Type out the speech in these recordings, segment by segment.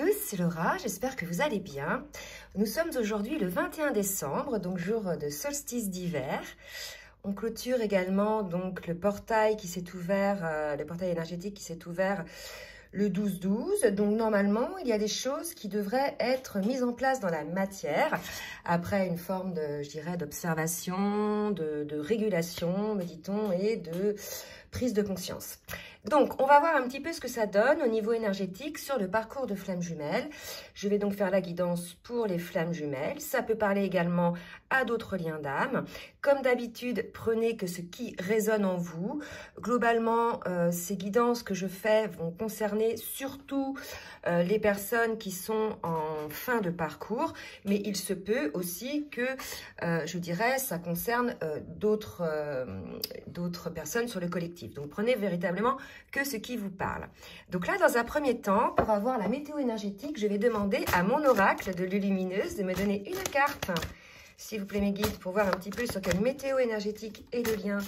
tous, c'est Laura, j'espère que vous allez bien. Nous sommes aujourd'hui le 21 décembre, donc jour de solstice d'hiver. On clôture également donc le portail qui s'est ouvert, le portail énergétique qui s'est ouvert le 12-12. Donc normalement, il y a des choses qui devraient être mises en place dans la matière après une forme de, je dirais, d'observation, de régulation, me dit-on, et de prise de conscience. Donc, on va voir un petit peu ce que ça donne au niveau énergétique sur le parcours de flammes jumelles. Je vais donc faire la guidance pour les flammes jumelles. Ça peut parler également à d'autres liens d'âme. Comme d'habitude, prenez que ce qui résonne en vous. Globalement, ces guidances que je fais vont concerner surtout les personnes qui sont en fin de parcours, mais il se peut aussi que, je dirais, ça concerne d'autres personnes sur le collectif. Donc, prenez véritablement que ce qui vous parle. Donc là, dans un premier temps, pour avoir la météo énergétique, je vais demander à mon oracle de Lulumineuse de me donner une carte, s'il vous plaît mes guides, pour voir un petit peu sur quelle météo énergétique est le lien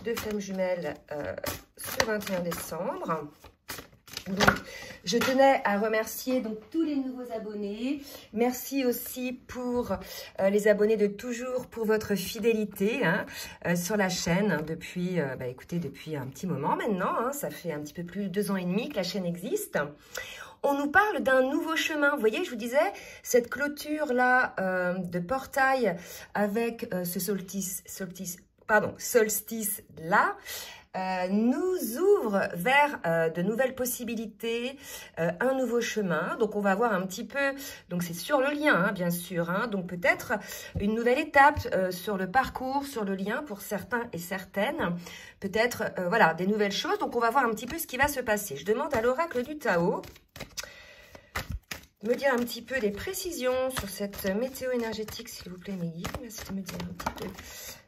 de flammes jumelles ce 21 décembre. Donc, je tenais à remercier donc tous les nouveaux abonnés. Merci aussi pour les abonnés de toujours, pour votre fidélité sur la chaîne depuis, écoutez, depuis un petit moment maintenant. Ça fait un petit peu plus de 2 ans et demi que la chaîne existe. On nous parle d'un nouveau chemin. Vous voyez, je vous disais, cette clôture-là de portail avec ce solstice-là, nous ouvre vers de nouvelles possibilités, un nouveau chemin. Donc, on va voir un petit peu, donc c'est sur le lien, bien sûr, donc peut-être une nouvelle étape sur le parcours, sur le lien pour certains et certaines. Peut-être, voilà, des nouvelles choses. Donc, on va voir un petit peu ce qui va se passer. Je demande à l'oracle du Tao me dire un petit peu des précisions sur cette météo énergétique, s'il vous plaît, mes guides. Merci de me dire un petit peu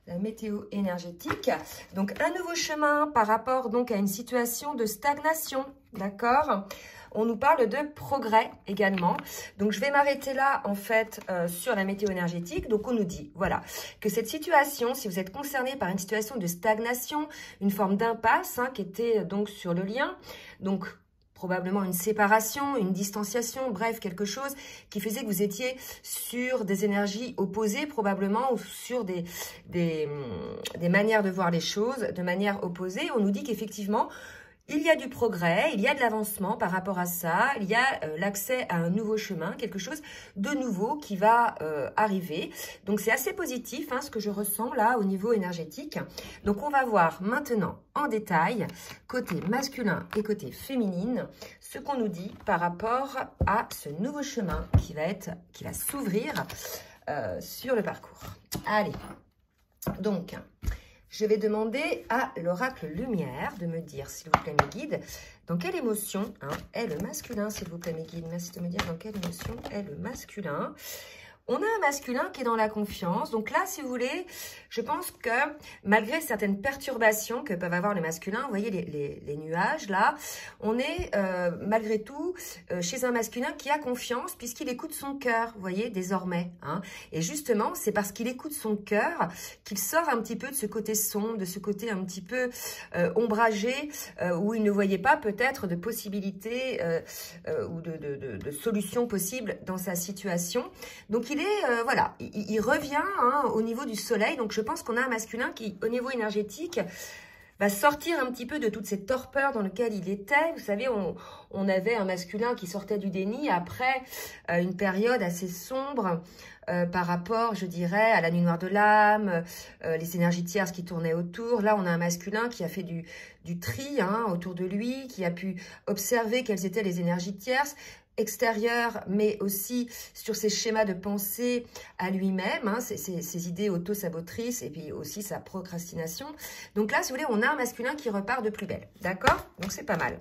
la météo énergétique. Donc, un nouveau chemin par rapport donc à une situation de stagnation, d'accord? On nous parle de progrès également. Donc, je vais m'arrêter là, en fait, sur la météo énergétique. Donc, on nous dit, voilà, que cette situation, si vous êtes concerné par une situation de stagnation, une forme d'impasse qui était donc sur le lien, donc probablement une séparation, une distanciation, bref, quelque chose qui faisait que vous étiez sur des énergies opposées, probablement, ou sur des manières de voir les choses de manière opposée. On nous dit qu'effectivement, il y a du progrès, il y a de l'avancement par rapport à ça, il y a l'accès à un nouveau chemin, quelque chose de nouveau qui va arriver. Donc, c'est assez positif ce que je ressens là au niveau énergétique. Donc, on va voir maintenant en détail, côté masculin et côté féminine, ce qu'on nous dit par rapport à ce nouveau chemin qui va s'ouvrir sur le parcours. Allez, donc, je vais demander à l'oracle lumière de me dire, s'il vous plaît, mes guides, dans quelle émotion est le masculin, s'il vous plaît, mes guides. Merci de me dire dans quelle émotion est le masculin. On a un masculin qui est dans la confiance. Donc là, si vous voulez, je pense que malgré certaines perturbations que peuvent avoir les masculins, vous voyez les nuages là, on est malgré tout chez un masculin qui a confiance puisqu'il écoute son cœur, vous voyez, désormais. Et justement, c'est parce qu'il écoute son cœur qu'il sort un petit peu de ce côté sombre, de ce côté un petit peu ombragé, où il ne voyait pas peut-être de possibilités ou de solutions possibles dans sa situation. Donc, il est, voilà, il revient au niveau du soleil. Donc, je pense qu'on a un masculin qui, au niveau énergétique, va sortir un petit peu de toute cette torpeur dans laquelle il était. Vous savez, on avait un masculin qui sortait du déni après une période assez sombre par rapport, je dirais, à la nuit noire de l'âme, les énergies tierces qui tournaient autour. Là, on a un masculin qui a fait du tri autour de lui, qui a pu observer quelles étaient les énergies tierces extérieures, mais aussi sur ses schémas de pensée à lui-même, ses idées auto-sabotrices et puis aussi sa procrastination. Donc là, si vous voulez, on a un masculin qui repart de plus belle, d'accord? Donc c'est pas mal.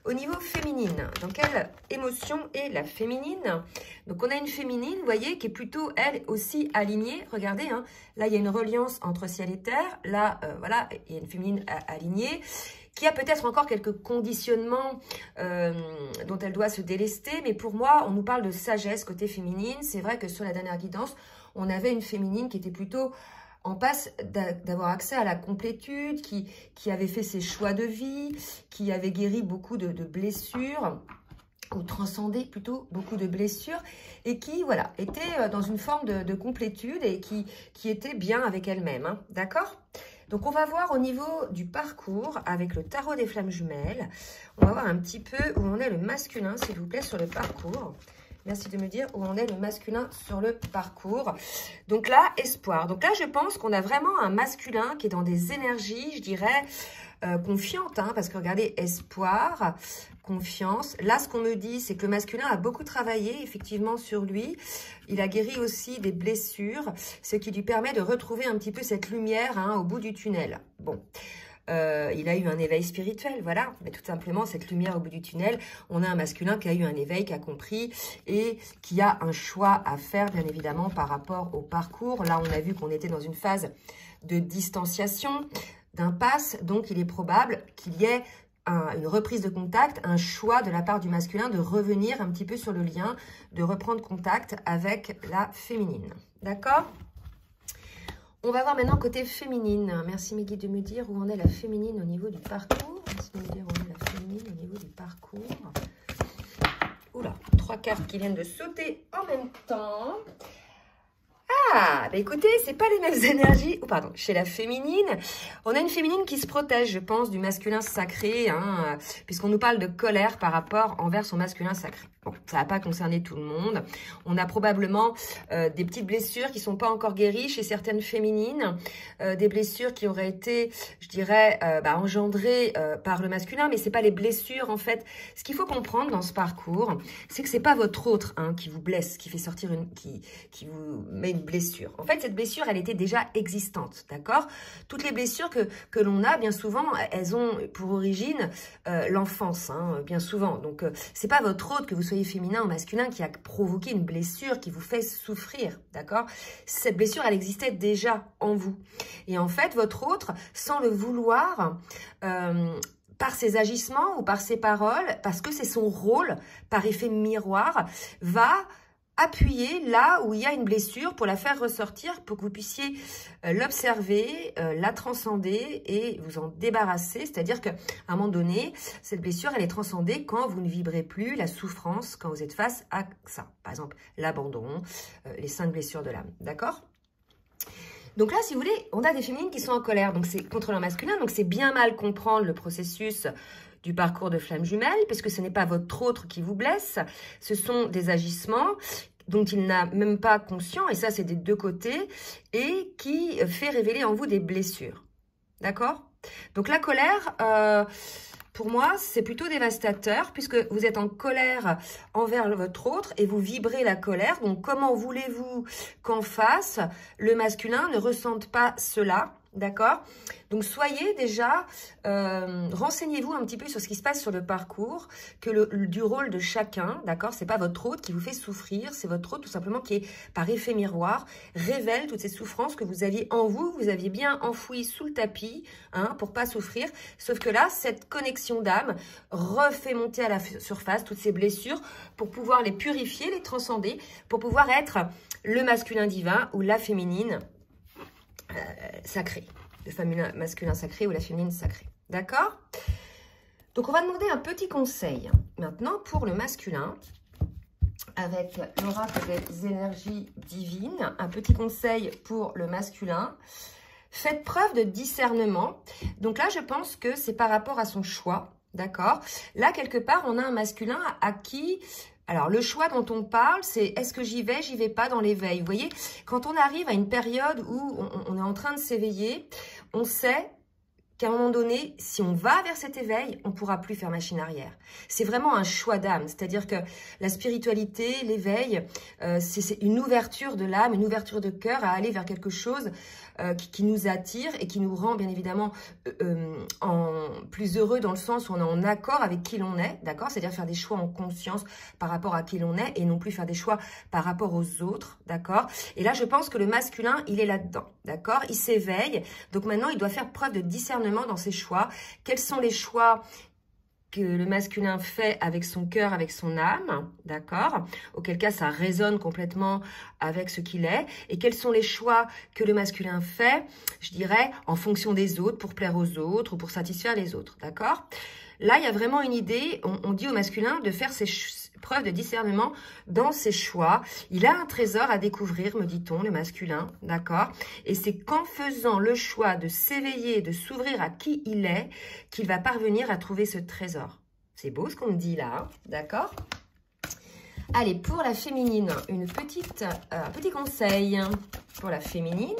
Au niveau féminine, dans quelle émotion est la féminine? Donc on a une féminine, vous voyez, qui est plutôt, elle aussi, alignée. Regardez, là, il y a une reliance entre ciel et terre. Là, voilà, il y a une féminine alignée, qui a peut-être encore quelques conditionnements dont elle doit se délester. Mais pour moi, on nous parle de sagesse côté féminine. C'est vrai que sur la dernière guidance, on avait une féminine qui était plutôt en passe d'avoir accès à la complétude, qui avait fait ses choix de vie, qui avait guéri beaucoup de blessures. ou transcender plutôt beaucoup de blessures et qui, voilà, était dans une forme de complétude et qui était bien avec elle-même, hein, d'accord? Donc, on va voir au niveau du parcours avec le tarot des flammes jumelles. On va voir un petit peu où en est le masculin, s'il vous plaît, sur le parcours. Merci de me dire où en est le masculin sur le parcours. Donc là, espoir. Donc là, je pense qu'on a vraiment un masculin qui est dans des énergies, je dirais, confiantes. Hein, parce que regardez, espoir, confiance. Là, ce qu'on me dit, c'est que le masculin a beaucoup travaillé, effectivement, sur lui. Il a guéri aussi des blessures, ce qui lui permet de retrouver un petit peu cette lumière, hein, au bout du tunnel. Bon. Il a eu un éveil spirituel, voilà. Mais tout simplement, cette lumière au bout du tunnel, on a un masculin qui a eu un éveil, qui a compris et qui a un choix à faire, bien évidemment, par rapport au parcours. Là, on a vu qu'on était dans une phase de distanciation, d'impasse. Donc, il est probable qu'il y ait une reprise de contact, un choix de la part du masculin de revenir un petit peu sur le lien, de reprendre contact avec la féminine. D'accord ? On va voir maintenant côté féminine. Merci mes guides de me dire où en est la féminine au niveau du parcours. Merci de me dire où en est la féminine au niveau du parcours. Oula, 3 cartes qui viennent de sauter en même temps. Ah, bah écoutez, c'est pas les mêmes énergies. Oh, pardon, chez la féminine, on a une féminine qui se protège, je pense, du masculin sacré, hein, puisqu'on nous parle de colère par rapport envers son masculin sacré. Bon, ça va pas concerner tout le monde. On a probablement des petites blessures qui sont pas encore guéries chez certaines féminines, des blessures qui auraient été, je dirais, engendrées par le masculin, mais c'est pas les blessures en fait. Ce qu'il faut comprendre dans ce parcours, c'est que c'est pas votre autre, hein, qui vous blesse, qui fait sortir qui vous met une blessure. En fait, cette blessure, elle était déjà existante, d'accord? Toutes les blessures que l'on a, bien souvent, elles ont pour origine l'enfance, hein, bien souvent. Donc, c'est pas votre autre, que vous soyez féminin ou masculin, qui a provoqué une blessure qui vous fait souffrir, d'accord? Cette blessure, elle existait déjà en vous. Et en fait, votre autre, sans le vouloir, par ses agissements ou par ses paroles, parce que c'est son rôle, par effet miroir, va appuyer là où il y a une blessure pour la faire ressortir, pour que vous puissiez l'observer, la transcender et vous en débarrasser. C'est-à-dire qu'à un moment donné, cette blessure, elle est transcendée quand vous ne vibrez plus la souffrance, quand vous êtes face à ça. Par exemple, l'abandon, les 5 blessures de l'âme. D'accord ? Donc là, si vous voulez, on a des féminines qui sont en colère. Donc c'est contre leur masculin. Donc c'est bien mal comprendre le processus du parcours de flamme jumelle, parce que ce n'est pas votre autre qui vous blesse, ce sont des agissements dont il n'a même pas conscience, et ça c'est des deux côtés, et qui fait révéler en vous des blessures. D'accord? Donc la colère, pour moi, c'est plutôt dévastateur, puisque vous êtes en colère envers votre autre, et vous vibrez la colère. Donc comment voulez-vous qu'en face, le masculin ne ressente pas cela? D'accord? Donc, soyez déjà, renseignez-vous un petit peu sur ce qui se passe sur le parcours, du rôle de chacun, d'accord? C'est pas votre autre qui vous fait souffrir, c'est votre autre tout simplement qui est, par effet miroir, révèle toutes ces souffrances que vous aviez en vous, vous aviez bien enfouies sous le tapis, hein, pour pas souffrir. Sauf que là, cette connexion d'âme refait monter à la surface toutes ces blessures pour pouvoir les purifier, les transcender, pour pouvoir être le masculin divin ou la féminine sacrée, le masculin sacré ou la féminine sacrée. D'accord? Donc, on va demander un petit conseil maintenant pour le masculin avec l'oracle des énergies divines. Un petit conseil pour le masculin. Faites preuve de discernement. Donc là, je pense que c'est par rapport à son choix. D'accord? Là, quelque part, on a un masculin à qui... Alors, le choix dont on parle, c'est est-ce que j'y vais pas dans l'éveil. Vous voyez, quand on arrive à une période où on est en train de s'éveiller, on sait qu'à un moment donné, si on va vers cet éveil, on ne pourra plus faire machine arrière. C'est vraiment un choix d'âme, c'est-à-dire que la spiritualité, l'éveil, c'est une ouverture de l'âme, une ouverture de cœur à aller vers quelque chose qui nous attire et qui nous rend bien évidemment plus heureux dans le sens où on est en accord avec qui l'on est, d'accord? C'est-à-dire faire des choix en conscience par rapport à qui l'on est et non plus faire des choix par rapport aux autres, d'accord? Et là, je pense que le masculin, il est là-dedans, d'accord? Il s'éveille, donc maintenant, il doit faire preuve de discernement dans ses choix. Quels sont les choix que le masculin fait avec son cœur, avec son âme, d'accord? Auquel cas, ça résonne complètement avec ce qu'il est. Et quels sont les choix que le masculin fait, je dirais, en fonction des autres, pour plaire aux autres ou pour satisfaire les autres, d'accord? Là, il y a vraiment une idée, on dit au masculin de faire ses preuve de discernement dans ses choix. Il a un trésor à découvrir, me dit-on, le masculin, d'accord? Et c'est qu'en faisant le choix de s'éveiller, de s'ouvrir à qui il est, qu'il va parvenir à trouver ce trésor. C'est beau ce qu'on me dit là, hein, d'accord? Allez, pour la féminine, un petit conseil pour la féminine.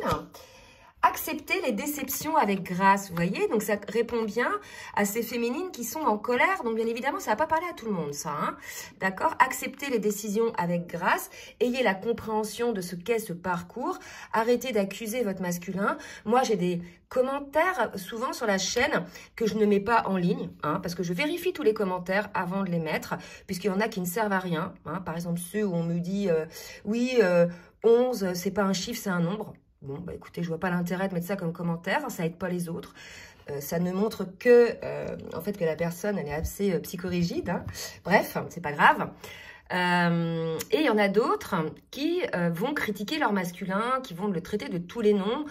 Accepter les déceptions avec grâce, vous voyez, donc ça répond bien à ces féminines qui sont en colère, donc bien évidemment, ça ne va pas parler à tout le monde, ça, hein, d'accord? Accepter les décisions avec grâce, ayez la compréhension de ce qu'est ce parcours, arrêtez d'accuser votre masculin. Moi, j'ai des commentaires souvent sur la chaîne que je ne mets pas en ligne, hein, parce que je vérifie tous les commentaires avant de les mettre, puisqu'il y en a qui ne servent à rien, hein, par exemple ceux où on me dit, oui, 11, c'est pas un chiffre, c'est un nombre. Bon, bah écoutez, je vois pas l'intérêt de mettre ça comme commentaire, ça aide pas les autres. Ça ne montre que, en fait, que la personne, elle est assez psychorigide. Hein. Bref, c'est pas grave. Et il y en a d'autres qui vont critiquer leur masculin, qui vont le traiter de tous les noms.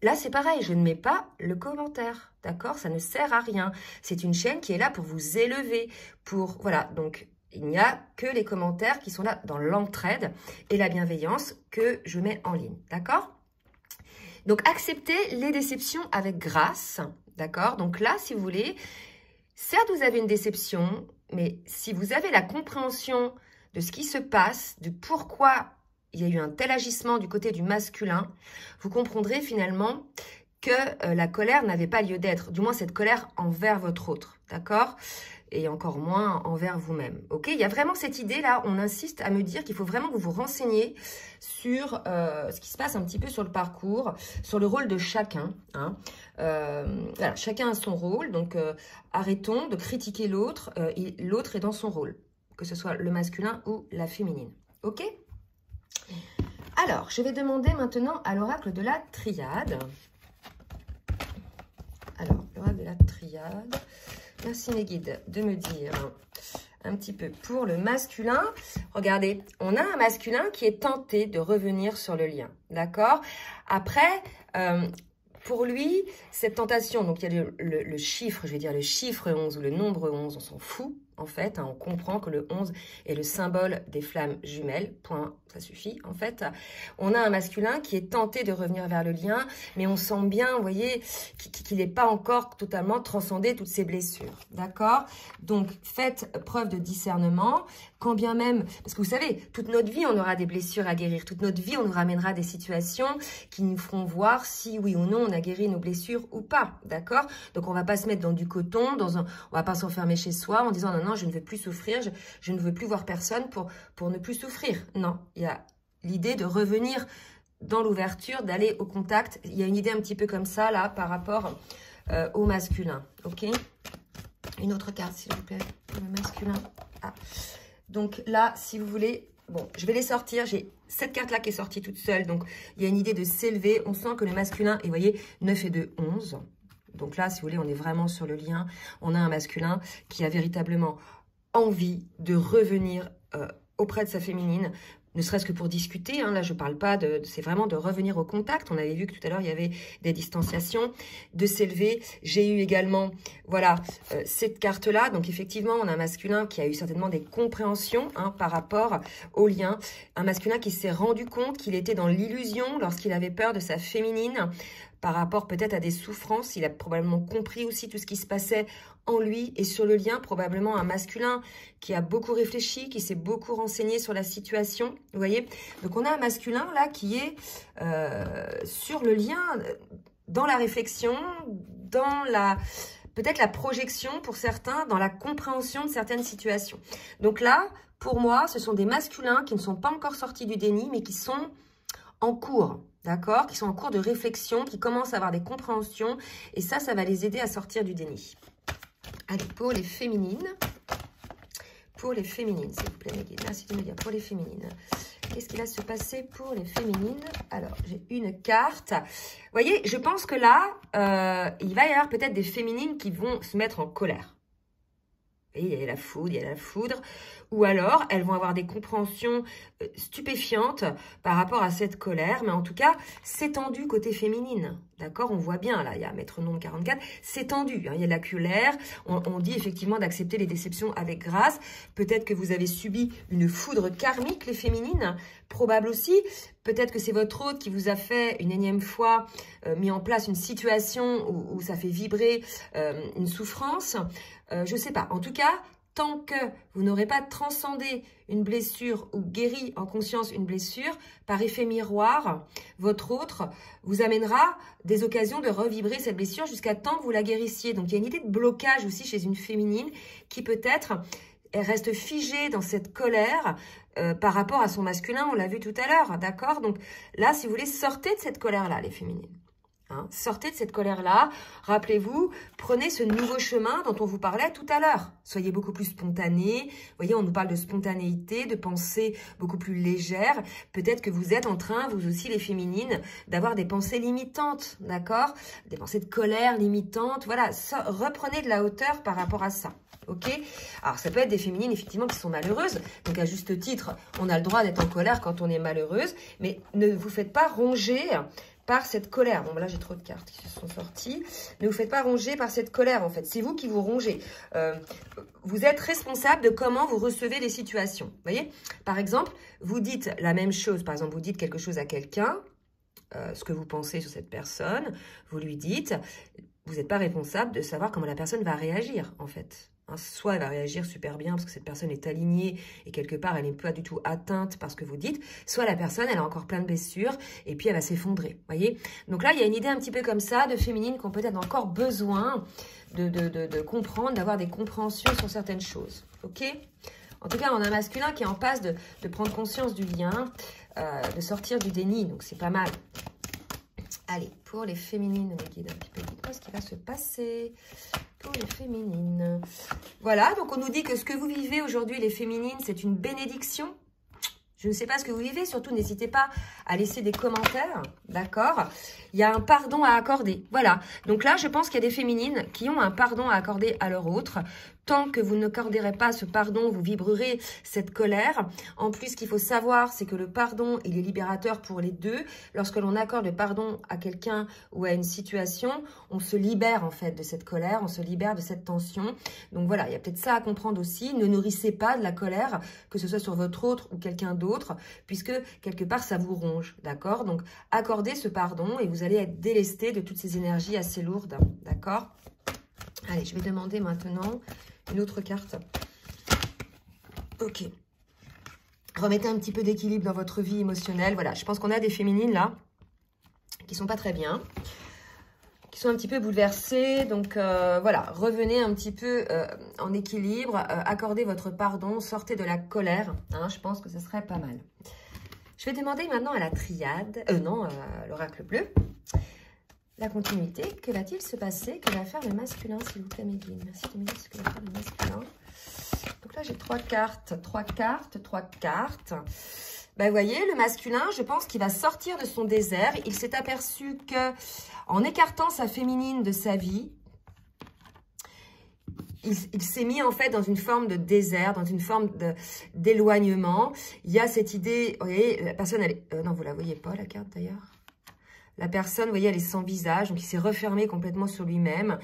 Là, c'est pareil, je ne mets pas le commentaire, d'accord? Ça ne sert à rien. C'est une chaîne qui est là pour vous élever, pour, voilà, donc... Il n'y a que les commentaires qui sont là dans l'entraide et la bienveillance que je mets en ligne, d'accord? Donc, acceptez les déceptions avec grâce, d'accord? Donc là, si vous voulez, certes, vous avez une déception, mais si vous avez la compréhension de ce qui se passe, de pourquoi il y a eu un tel agissement du côté du masculin, vous comprendrez finalement que la colère n'avait pas lieu d'être, du moins cette colère envers votre autre, d'accord? Et encore moins envers vous-même, ok? Il y a vraiment cette idée-là, on insiste à me dire qu'il faut vraiment que vous vous renseigniez sur ce qui se passe un petit peu sur le parcours, sur le rôle de chacun. Hein. Voilà, chacun a son rôle, donc arrêtons de critiquer l'autre, l'autre est dans son rôle, que ce soit le masculin ou la féminine, ok? Alors, je vais demander maintenant à l'oracle de la triade. Alors, l'oracle de la triade... Merci mes guides de me dire un petit peu pour le masculin. Regardez, on a un masculin qui est tenté de revenir sur le lien, d'accord? Après, pour lui, cette tentation, donc il y a le chiffre, je vais dire le chiffre 11 ou le nombre 11, on s'en fout. En fait, hein, on comprend que le 11 est le symbole des flammes jumelles, point, ça suffit. En fait, on a un masculin qui est tenté de revenir vers le lien, mais on sent bien, vous voyez, qu'il n'est pas encore totalement transcendé toutes ses blessures, d'accord? Donc, faites preuve de discernement, quand bien même, parce que vous savez, toute notre vie, on aura des blessures à guérir, toute notre vie, on nous ramènera des situations qui nous feront voir si, oui ou non, on a guéri nos blessures ou pas, d'accord? Donc, on ne va pas se mettre dans du coton, on ne va pas s'enfermer chez soi en disant, non, non, je ne veux plus souffrir, je ne veux plus voir personne pour ne plus souffrir. Non, il y a l'idée de revenir dans l'ouverture, d'aller au contact. Il y a une idée un petit peu comme ça, là, par rapport au masculin. OK? Une autre carte, s'il vous plaît, pour le masculin. Ah. Donc là, si vous voulez, bon, je vais les sortir. J'ai cette carte-là qui est sortie toute seule. Donc, il y a une idée de s'élever. On sent que le masculin, et vous voyez, 9 et 2, 11. Donc là, si vous voulez, on est vraiment sur le lien. On a un masculin qui a véritablement envie de revenir auprès de sa féminine, ne serait-ce que pour discuter. Hein, là, je ne parle pas de... C'est vraiment de revenir au contact. On avait vu que tout à l'heure, il y avait des distanciations, de s'élever. J'ai eu également, voilà, cette carte-là. Donc, effectivement, on a un masculin qui a eu certainement des compréhensions hein, par rapport au lien. Un masculin qui s'est rendu compte qu'il était dans l'illusion lorsqu'il avait peur de sa féminine par rapport peut-être à des souffrances. Il a probablement compris aussi tout ce qui se passait en lui et sur le lien, probablement un masculin qui a beaucoup réfléchi, qui s'est beaucoup renseigné sur la situation, vous voyez. Donc, on a un masculin là qui est sur le lien, dans la réflexion, dans la... peut-être la projection pour certains, dans la compréhension de certaines situations. Donc là, pour moi, ce sont des masculins qui ne sont pas encore sortis du déni, mais qui sont en cours, d'accord? Qui sont en cours de réflexion, qui commencent à avoir des compréhensions. Et ça va les aider à sortir du déni. Allez, pour les féminines. Pour les féminines, s'il vous plaît, mes guides. Merci de me dire. Pour les féminines. Qu'est-ce qui va se passer pour les féminines? Alors, j'ai une carte. Vous voyez, je pense que là, il va y avoir peut-être des féminines qui vont se mettre en colère. Et il y a la foudre, il y a la foudre. Ou alors, elles vont avoir des compréhensions stupéfiantes par rapport à cette colère. Mais en tout cas, c'est tendu côté féminine. D'accord, on voit bien, là, il y a métronome 44, c'est tendu, hein, il y a l'aculaire, on dit effectivement d'accepter les déceptions avec grâce. Peut-être que vous avez subi une foudre karmique, les féminines, probable aussi. Peut-être que c'est votre hôte qui vous a fait une énième fois mis en place une situation où ça fait vibrer une souffrance. Je ne sais pas, en tout cas, tant que vous n'aurez pas transcendé une blessure ou guéri en conscience une blessure, par effet miroir, votre autre vous amènera des occasions de revibrer cette blessure jusqu'à temps que vous la guérissiez. Donc, il y a une idée de blocage aussi chez une féminine qui peut-être reste figée dans cette colère par rapport à son masculin, on l'a vu tout à l'heure, d'accord? Donc là, si vous voulez, sortez de cette colère-là, les féminines. Hein, sortez de cette colère-là, rappelez-vous, prenez ce nouveau chemin dont on vous parlait tout à l'heure. Soyez beaucoup plus spontané. Vous voyez, on nous parle de spontanéité, de pensée beaucoup plus légère. Peut-être que vous êtes en train, vous aussi les féminines, d'avoir des pensées limitantes, d'accord? Des pensées de colère limitantes. Voilà, reprenez de la hauteur par rapport à ça. Ok? Alors, ça peut être des féminines, effectivement, qui sont malheureuses. Donc, à juste titre, on a le droit d'être en colère quand on est malheureuse. Mais ne vous faites pas ronger par cette colère. Bon, là, j'ai trop de cartes qui se sont sorties. Ne vous faites pas ronger par cette colère, en fait. C'est vous qui vous rongez. Vous êtes responsable de comment vous recevez les situations. Vous voyez? Par exemple, vous dites la même chose. Par exemple, vous dites quelque chose à quelqu'un, ce que vous pensez sur cette personne. Vous lui dites, vous n'êtes pas responsable de savoir comment la personne va réagir, en fait. Soit elle va réagir super bien parce que cette personne est alignée et quelque part elle n'est pas du tout atteinte par ce que vous dites, soit la personne elle a encore plein de blessures et puis elle va s'effondrer, voyez. Donc là il y a une idée un petit peu comme ça de féminines qui ont peut-être encore besoin de comprendre, d'avoir des compréhensions sur certaines choses, ok. En tout cas on a un masculin qui est en passe de prendre conscience du lien, de sortir du déni, donc c'est pas mal. Allez, pour les féminines, les guides un petit peu, qu'est-ce qui va se passer pour les féminines? Voilà, donc on nous dit que ce que vous vivez aujourd'hui, les féminines, c'est une bénédiction. Je ne sais pas ce que vous vivez, surtout n'hésitez pas à laisser des commentaires, d'accord? Il y a un pardon à accorder, voilà. Donc là, je pense qu'il y a des féminines qui ont un pardon à accorder à leur autre. Tant que vous n'accorderez pas ce pardon, vous vibrerez cette colère. En plus, ce qu'il faut savoir, c'est que le pardon, il est libérateur pour les deux. Lorsque l'on accorde le pardon à quelqu'un ou à une situation, on se libère en fait de cette colère, on se libère de cette tension. Donc voilà, il y a peut-être ça à comprendre aussi. Ne nourrissez pas de la colère, que ce soit sur votre autre ou quelqu'un d'autre, puisque quelque part, ça vous ronge, d'accord? Donc, accordez ce pardon et vous allez être délesté de toutes ces énergies assez lourdes, d'accord? Allez, je vais demander maintenant une autre carte. Ok. Remettez un petit peu d'équilibre dans votre vie émotionnelle. Voilà, je pense qu'on a des féminines là qui sont pas très bien, qui sont un petit peu bouleversées. Donc voilà, revenez un petit peu en équilibre, accordez votre pardon, sortez de la colère. Hein, je pense que ce serait pas mal. Je vais demander maintenant à la triade, l'oracle bleu. La continuité, que va-t-il se passer? Que va faire le masculin, s'il vous plaît, mes guides? Merci de me dire ce que va faire le masculin. Donc là, j'ai trois cartes. Ben, vous voyez, le masculin, je pense qu'il va sortir de son désert. Il s'est aperçu que, en écartant sa féminine de sa vie, il s'est mis en fait dans une forme de désert, dans une forme d'éloignement. Il y a cette idée, vous voyez, la personne, elle est... non, vous la voyez pas, la carte d'ailleurs. La personne, vous voyez, elle est sans visage, donc il s'est refermé complètement sur lui-même.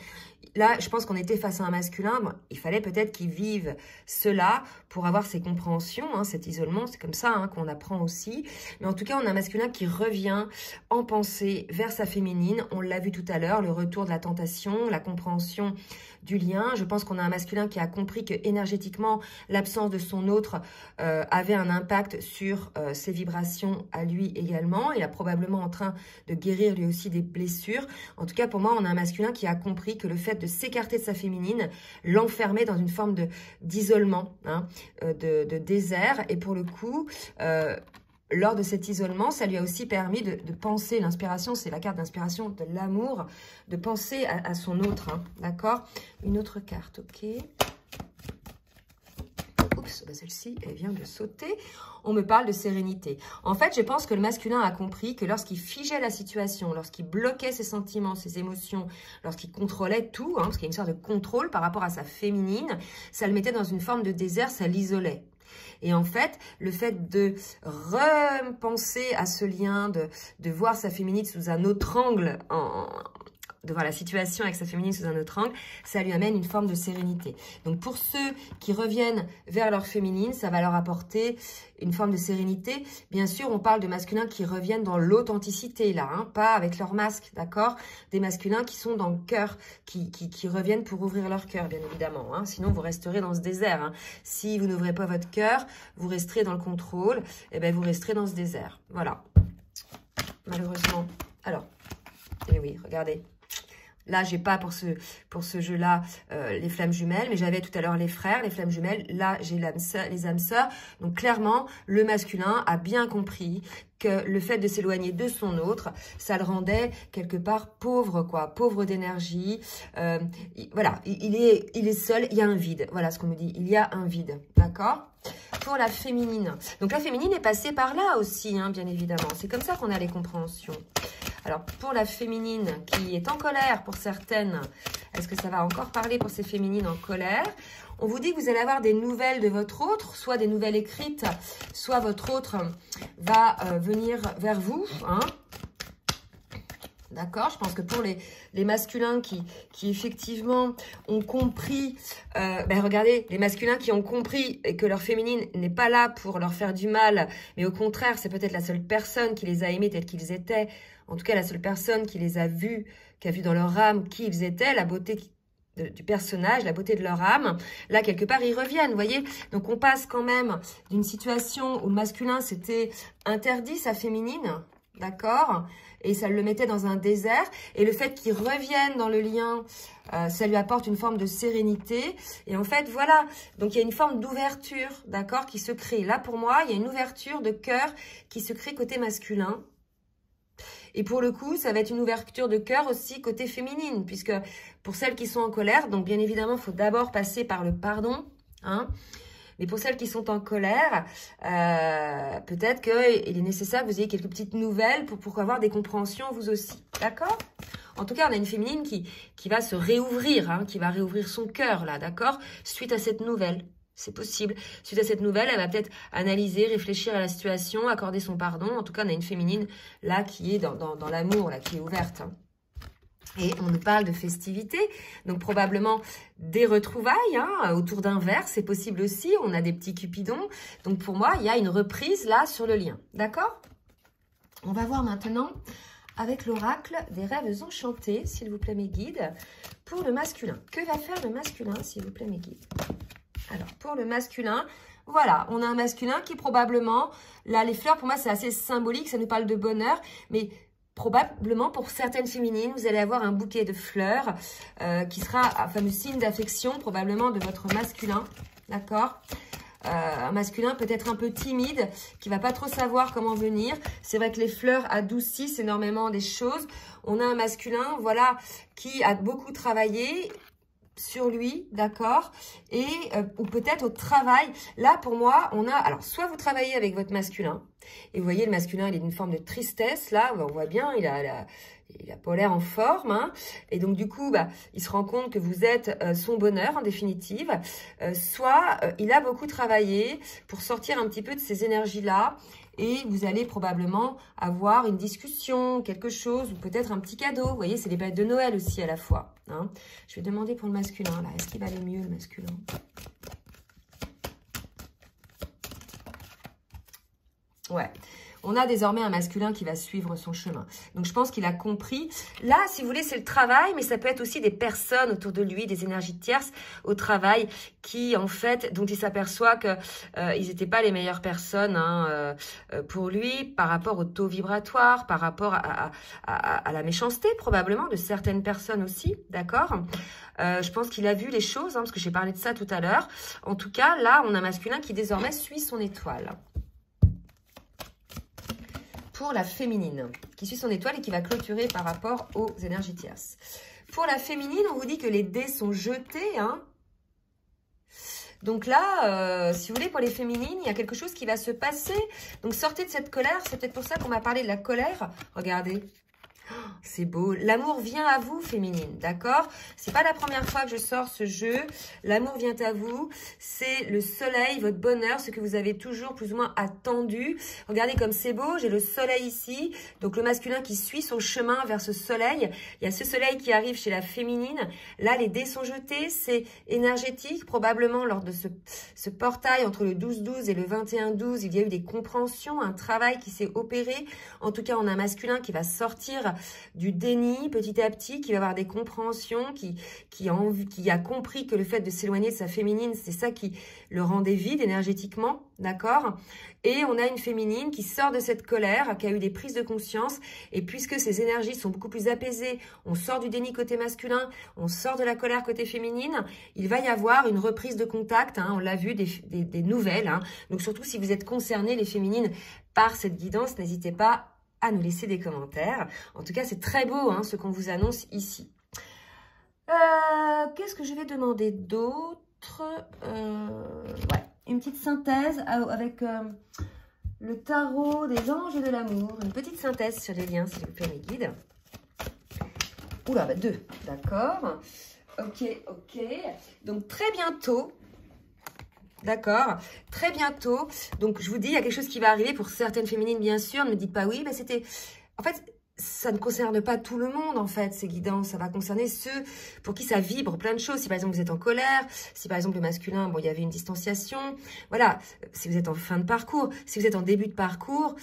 Là, je pense qu'on était face à un masculin. Bon, il fallait peut-être qu'il vive cela pour avoir ses compréhensions, hein, cet isolement. C'est comme ça hein, qu'on apprend aussi. Mais en tout cas, on a un masculin qui revient en pensée vers sa féminine. On l'a vu tout à l'heure, le retour de la tentation, la compréhension du lien. Je pense qu'on a un masculin qui a compris que énergétiquement, l'absence de son autre avait un impact sur ses vibrations à lui également. Il est probablement en train de guérir lui aussi des blessures. En tout cas, pour moi, on a un masculin qui a compris que le fait de s'écarter de sa féminine l'enfermait dans une forme d'isolement, hein, de désert. Et pour le coup, lors de cet isolement, ça lui a aussi permis de penser, l'inspiration, c'est la carte d'inspiration de l'amour, de penser à son autre, hein, d'accord? Une autre carte, ok. Oups, bah celle-ci, elle vient de sauter. On me parle de sérénité. En fait, je pense que le masculin a compris que lorsqu'il figeait la situation, lorsqu'il bloquait ses sentiments, ses émotions, lorsqu'il contrôlait tout, hein, parce qu'il y a une sorte de contrôle par rapport à sa féminine, ça le mettait dans une forme de désert, ça l'isolait. Et en fait, le fait de repenser à ce lien, de voir sa féminine sous un autre angle, de voir la situation avec sa féminine sous un autre angle, ça lui amène une forme de sérénité. Donc pour ceux qui reviennent vers leur féminine, ça va leur apporter une forme de sérénité. Bien sûr, on parle de masculins qui reviennent dans l'authenticité, là, hein, pas avec leur masque, d'accord? Des masculins qui sont dans le cœur, qui reviennent pour ouvrir leur cœur, bien évidemment. Hein. Sinon, vous resterez dans ce désert. Hein. Si vous n'ouvrez pas votre cœur, vous resterez dans le contrôle, et bien vous resterez dans ce désert. Voilà. Malheureusement. Alors, et oui, regardez. Là, j'ai pas pour ce jeu-là les flammes jumelles, mais j'avais tout à l'heure les frères, les flammes jumelles. Là, j'ai les âmes sœurs. Donc, clairement, le masculin a bien compris que le fait de s'éloigner de son autre, ça le rendait quelque part pauvre, quoi, pauvre d'énergie. Voilà, il est seul, il y a un vide. Voilà ce qu'on me dit, il y a un vide, d'accord ? Pour la féminine. Donc, la féminine est passée par là aussi, hein, bien évidemment. C'est comme ça qu'on a les compréhensions. Alors, pour la féminine qui est en colère pour certaines, est-ce que ça va encore parler pour ces féminines en colère? On vous dit que vous allez avoir des nouvelles de votre autre, soit des nouvelles écrites, soit votre autre va venir vers vous, hein. D'accord, je pense que pour les masculins qui effectivement ont compris, regardez, les masculins qui ont compris que leur féminine n'est pas là pour leur faire du mal, mais au contraire, c'est peut-être la seule personne qui les a aimés tels qu'ils étaient, en tout cas la seule personne qui les a vus, qui a vu dans leur âme qui ils étaient, la beauté du personnage, la beauté de leur âme, là quelque part ils reviennent, vous voyez. Donc on passe quand même d'une situation où le masculin s'était interdit sa féminine, d'accord, et ça le mettait dans un désert, et le fait qu'il revienne dans le lien, ça lui apporte une forme de sérénité, et en fait voilà, donc il y a une forme d'ouverture, d'accord, qui se crée. Là pour moi, il y a une ouverture de cœur qui se crée côté masculin. Et pour le coup, ça va être une ouverture de cœur aussi côté féminine, puisque pour celles qui sont en colère, donc bien évidemment, il faut d'abord passer par le pardon, hein. Mais pour celles qui sont en colère, peut-être qu'il est nécessaire que vous ayez quelques petites nouvelles pour avoir des compréhensions vous aussi, d'accord? En tout cas, on a une féminine qui va se réouvrir, hein, qui va réouvrir son cœur, là, d'accord? Suite à cette nouvelle. C'est possible. Suite à cette nouvelle, elle va peut-être analyser, réfléchir à la situation, accorder son pardon. En tout cas, on a une féminine là qui est dans l'amour, là, qui est ouverte. Et on nous parle de festivités, donc probablement des retrouvailles, hein, autour d'un verre, c'est possible aussi. On a des petits cupidons. Donc pour moi, il y a une reprise là sur le lien. D'accord? On va voir maintenant avec l'oracle des rêves enchantés, s'il vous plaît mes guides, pour le masculin. Que va faire le masculin, s'il vous plaît mes guides? Alors, pour le masculin, voilà, on a un masculin qui probablement, là, les fleurs, pour moi, c'est assez symbolique, ça nous parle de bonheur, mais probablement, pour certaines féminines, vous allez avoir un bouquet de fleurs qui sera un fameux signe d'affection, probablement de votre masculin, d'accord? Un masculin peut-être un peu timide, qui va pas trop savoir comment venir. C'est vrai que les fleurs adoucissent énormément des choses. On a un masculin, voilà, qui a beaucoup travaillé sur lui, d'accord, et ou peut-être au travail. Là, pour moi, on a, alors, soit vous travaillez avec votre masculin, et vous voyez, le masculin, il est d'une forme de tristesse, là, on voit bien, il a pas l'air en forme, hein, et donc, du coup, il se rend compte que vous êtes son bonheur, en définitive, soit il a beaucoup travaillé pour sortir un petit peu de ces énergies-là, et vous allez probablement avoir une discussion, quelque chose, ou peut-être un petit cadeau. Vous voyez, c'est les bêtes de Noël aussi à la fois, hein. Je vais demander pour le masculin, là. Est-ce qu'il va aller mieux, le masculin? Ouais. On a désormais un masculin qui va suivre son chemin. Donc, je pense qu'il a compris. Là, si vous voulez, c'est le travail, mais ça peut être aussi des personnes autour de lui, des énergies tierces au travail qui, en fait, dont il s'aperçoit que ils n'étaient pas les meilleures personnes, hein, pour lui par rapport au taux vibratoire, par rapport à la méchanceté probablement de certaines personnes aussi, d'accord? Je pense qu'il a vu les choses, hein, parce que j'ai parlé de ça tout à l'heure. En tout cas, là, on a un masculin qui désormais suit son étoile. Pour la féminine, qui suit son étoile et qui va clôturer par rapport aux énergies tierces. Pour la féminine, on vous dit que les dés sont jetés, hein. Donc là, si vous voulez, pour les féminines, il y a quelque chose qui va se passer. Donc sortez de cette colère, c'est peut-être pour ça qu'on m'a parlé de la colère. Regardez, C'est beau. L'amour vient à vous, féminine, d'accord? C'est pas la première fois que je sors ce jeu. L'amour vient à vous. C'est le soleil, votre bonheur, ce que vous avez toujours plus ou moins attendu. Regardez comme c'est beau. J'ai le soleil ici. Donc, le masculin qui suit son chemin vers ce soleil. Il y a ce soleil qui arrive chez la féminine. Là, les dés sont jetés. C'est énergétique. Probablement, lors de ce portail entre le 12-12 et le 21-12, il y a eu des compréhensions, un travail qui s'est opéré. En tout cas, on a un masculin qui va sortir du déni petit à petit, qui va avoir des compréhensions, qui a compris que le fait de s'éloigner de sa féminine, c'est ça qui le rendait vide énergétiquement, d'accord? Et on a une féminine qui sort de cette colère, qui a eu des prises de conscience, et puisque ses énergies sont beaucoup plus apaisées, on sort du déni côté masculin, on sort de la colère côté féminine, il va y avoir une reprise de contact, hein, on l'a vu, des nouvelles, hein. Donc surtout si vous êtes concernés, les féminines, par cette guidance, n'hésitez pas à nous laisser des commentaires. En tout cas, c'est très beau hein, ce qu'on vous annonce ici. Qu'est-ce que je vais demander d'autre? Ouais, une petite synthèse avec le tarot des anges de l'amour. Une petite synthèse sur les liens, s'il vous plaît, mes guides. Oula, bah 2, d'accord. Ok. Donc, très bientôt... D'accord, très bientôt. Donc, je vous dis, il y a quelque chose qui va arriver pour certaines féminines, bien sûr. Ne me dites pas oui, mais c'était... En fait, ça ne concerne pas tout le monde, en fait, ces guidances. Ça va concerner ceux pour qui ça vibre plein de choses. Si, par exemple, vous êtes en colère, si, par exemple, le masculin, bon, il y avait une distanciation. Voilà, si vous êtes en fin de parcours, si vous êtes en début de parcours...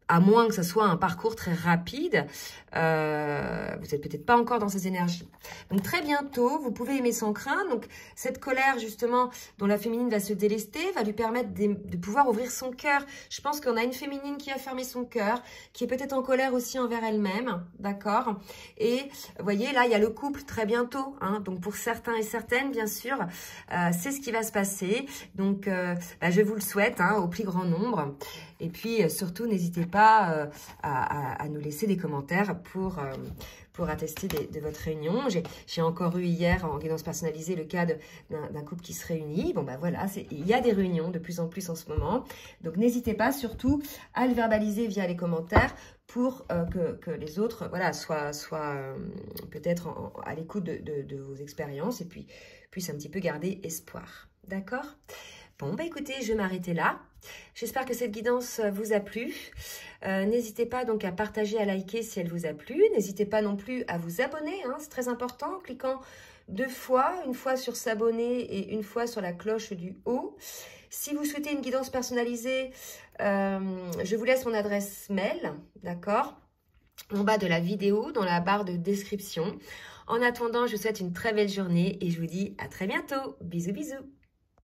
à moins que ce soit un parcours très rapide, vous n'êtes peut-être pas encore dans ces énergies. Donc, très bientôt, vous pouvez aimer sans crainte. Donc, cette colère, justement, dont la féminine va se délester, va lui permettre de pouvoir ouvrir son cœur. Je pense qu'on a une féminine qui a fermé son cœur, qui est peut-être en colère aussi envers elle-même, d'accord? Et, vous voyez, là, il y a le couple très bientôt. Hein, donc, pour certains et certaines, bien sûr, c'est ce qui va se passer. Donc, je vous le souhaite hein, au plus grand nombre. Et puis, surtout, n'hésitez pas à nous laisser des commentaires pour attester de votre réunion. J'ai encore eu hier, en guidance personnalisée, le cas d'un couple qui se réunit. Bon, ben voilà, il y a des réunions de plus en plus en ce moment. Donc, n'hésitez pas, surtout, à le verbaliser via les commentaires pour que les autres voilà, soient peut-être à l'écoute de vos expériences et puis puissent un petit peu garder espoir. D'accord ? Bon, bah écoutez, je vais m'arrêter là. J'espère que cette guidance vous a plu. N'hésitez pas donc à partager, à liker si elle vous a plu. N'hésitez pas non plus à vous abonner, hein, c'est très important, en cliquant 2 fois, une fois sur s'abonner et une fois sur la cloche du haut. Si vous souhaitez une guidance personnalisée, je vous laisse mon adresse mail, d'accord ? En bas de la vidéo, dans la barre de description. En attendant, je vous souhaite une très belle journée et je vous dis à très bientôt. Bisous, bisous.